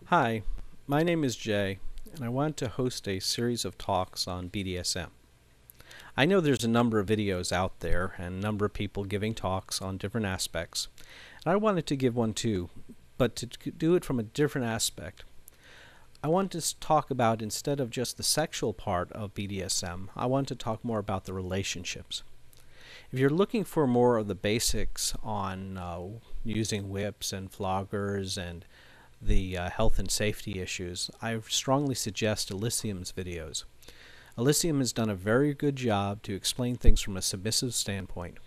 Hi, my name is Jay, and I want to host a series of talks on BDSM. I know there's a number of videos out there and a number of people giving talks on different aspects, and I wanted to give one too, but to do it from a different aspect. I want to talk about, instead of just the sexual part of BDSM, I want to talk more about the relationships. If you're looking for more of the basics on using whips and floggers and the health and safety issues, I strongly suggest Elysium's videos. Elysium has done a very good job to explain things from a submissive standpoint.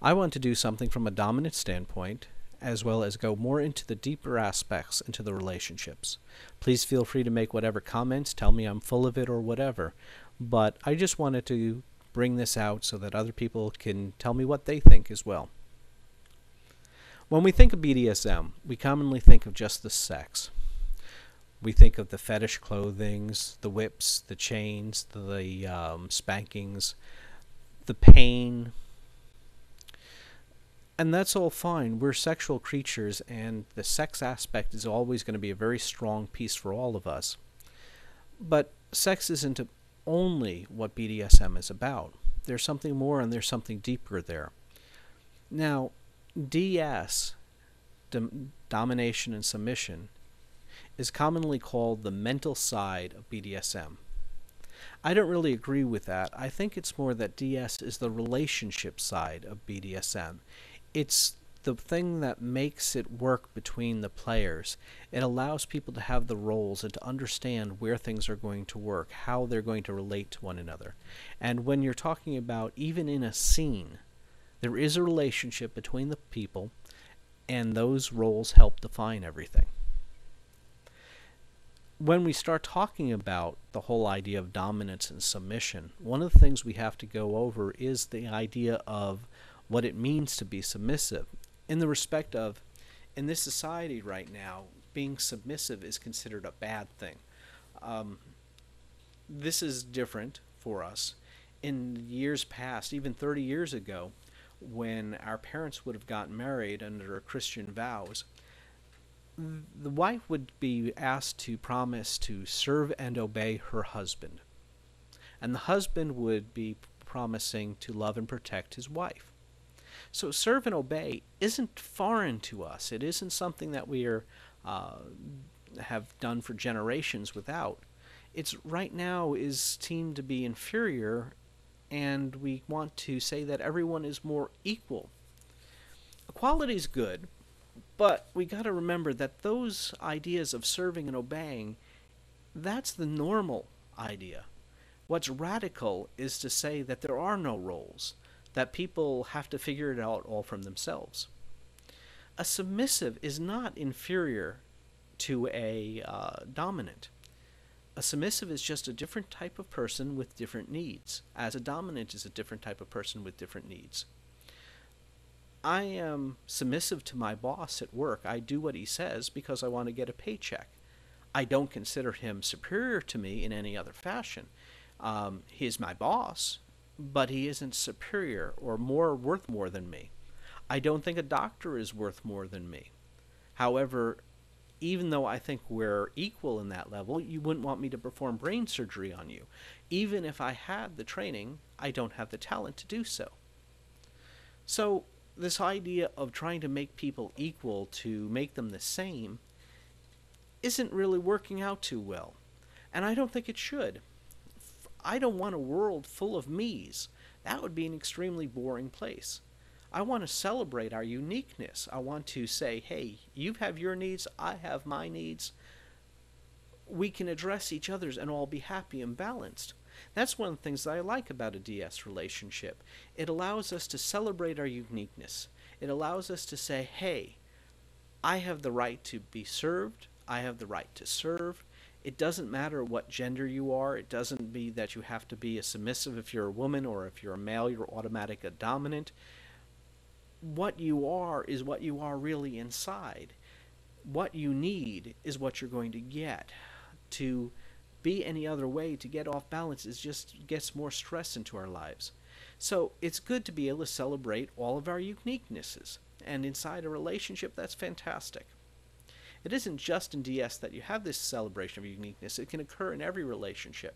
I want to do something from a dominant standpoint, as well as go more into the deeper aspects into the relationships. Please feel free to make whatever comments, tell me I'm full of it or whatever, but I just wanted to bring this out so that other people can tell me what they think as well. When we think of BDSM, we commonly think of just the sex. We think of the fetish clothings, the whips, the chains, the spankings, the pain. And that's all fine. We're sexual creatures, and the sex aspect is always going to be a very strong piece for all of us. But sex isn't only what BDSM is about. There's something more, and there's something deeper there. Now, DS, domination and submission, is commonly called the mental side of BDSM. I don't really agree with that. I think it's more that DS is the relationship side of BDSM. It's the thing that makes it work between the players. It allows people to have the roles and to understand where things are going to work, how they're going to relate to one another. And when you're talking about even in a scene, there is a relationship between the people, and those roles help define everything. When we start talking about the whole idea of dominance and submission, one of the things we have to go over is the idea of what it means to be submissive, in the respect of, in this society right now, being submissive is considered a bad thing. This is different for us. In years past, even 30 years ago, when our parents would have gotten married under Christian vows, the wife would be asked to promise to serve and obey her husband. And the husband would be promising to love and protect his wife. So serve and obey isn't foreign to us. It isn't something that we have done for generations without. It's right now is seen to be inferior, and we want to say that everyone is more equal. Equality is good, but we got to remember that those ideas of serving and obeying, that's the normal idea. What's radical is to say that there are no roles, that people have to figure it out all from themselves. A submissive is not inferior to a dominant. A submissive is just a different type of person with different needs, as a dominant is a different type of person with different needs. I am submissive to my boss at work. I do what he says because I want to get a paycheck. I don't consider him superior to me in any other fashion. He is my boss, but he isn't superior or worth more than me. I don't think a doctor is worth more than me. However, even though I think we're equal in that level, you wouldn't want me to perform brain surgery on you. Even if I had the training, I don't have the talent to do so. So this idea of trying to make people equal to make them the same isn't really working out too well. And I don't think it should. I don't want a world full of me's. That would be an extremely boring place. I want to celebrate our uniqueness. I want to say, hey, you have your needs, I have my needs. We can address each other's and all be happy and balanced. That's one of the things that I like about a DS relationship. It allows us to celebrate our uniqueness. It allows us to say, hey, I have the right to be served. I have the right to serve. It doesn't matter what gender you are. It doesn't mean that you have to be a submissive if you're a woman, or if you're a male, you're automatic a dominant. What you are is what you are really inside. What you need is what you're going to get. To be any other way, to get off balance, is just gets more stress into our lives. So it's good to be able to celebrate all of our uniquenesses. And inside a relationship, that's fantastic. It isn't just in DS that you have this celebration of uniqueness. It can occur in every relationship.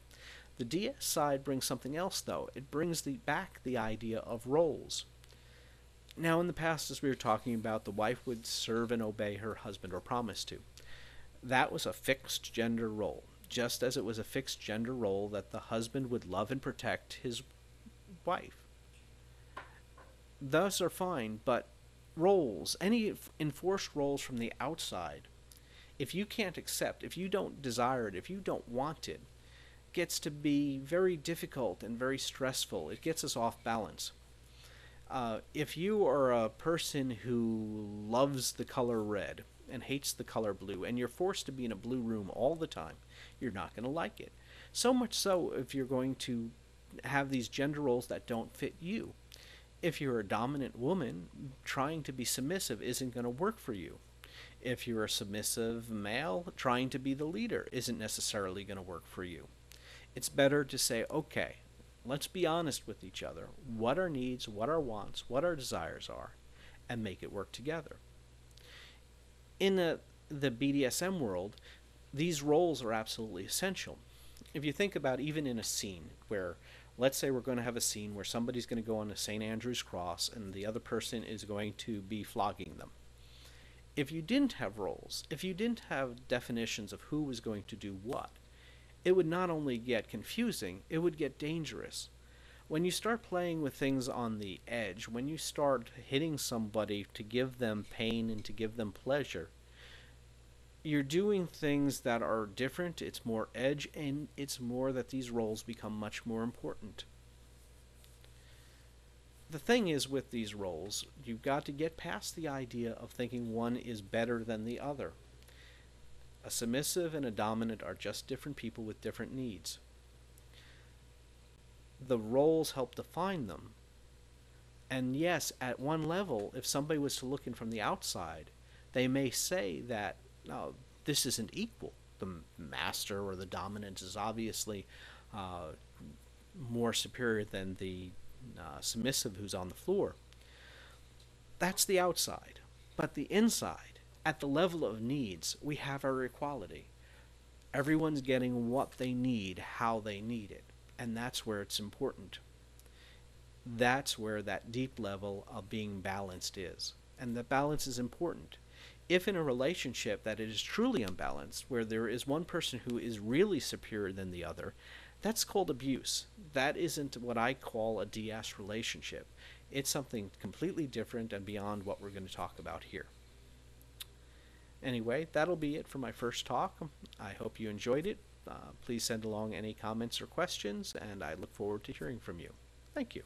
The DS side brings something else, though. It brings back the idea of roles. Now, in the past, as we were talking about, the wife would serve and obey her husband, or promise to. That was a fixed gender role, just as it was a fixed gender role that the husband would love and protect his wife. Those are fine, but roles, any enforced roles from the outside, if you can't accept, if you don't desire it, if you don't want it, gets to be very difficult and very stressful. It gets us off balance. If you are a person who loves the color red and hates the color blue, and you're forced to be in a blue room all the time, you're not going to like it. So much so if you're going to have these gender roles that don't fit you. If you're a dominant woman, trying to be submissive isn't going to work for you. If you're a submissive male, trying to be the leader isn't necessarily going to work for you. It's better to say, okay, let's be honest with each other. What our needs, what our wants, what our desires are, and make it work together. In the BDSM world, these roles are absolutely essential. If you think about even in a scene where, let's say we're going to have a scene where somebody's going to go on a St. Andrew's cross and the other person is going to be flogging them. If you didn't have roles, if you didn't have definitions of who was going to do what, it would not only get confusing, it would get dangerous. When you start playing with things on the edge, when you start hitting somebody to give them pain and to give them pleasure, you're doing things that are different, it's more edge, and it's more that these roles become much more important. The thing is with these roles, you've got to get past the idea of thinking one is better than the other. A submissive and a dominant are just different people with different needs. The roles help define them. And yes, at one level, if somebody was to look in from the outside, they may say that this isn't equal. The master or the dominant is obviously more superior than the submissive who's on the floor. That's the outside. But the inside, at the level of needs, we have our equality. Everyone's getting what they need, how they need it. And that's where it's important. That's where that deep level of being balanced is. And the balance is important. If in a relationship that it is truly unbalanced, where there is one person who is really superior than the other, that's called abuse. That isn't what I call a DS relationship. It's something completely different and beyond what we're going to talk about here. Anyway, that'll be it for my first talk. I hope you enjoyed it. Please send along any comments or questions, and I look forward to hearing from you. Thank you.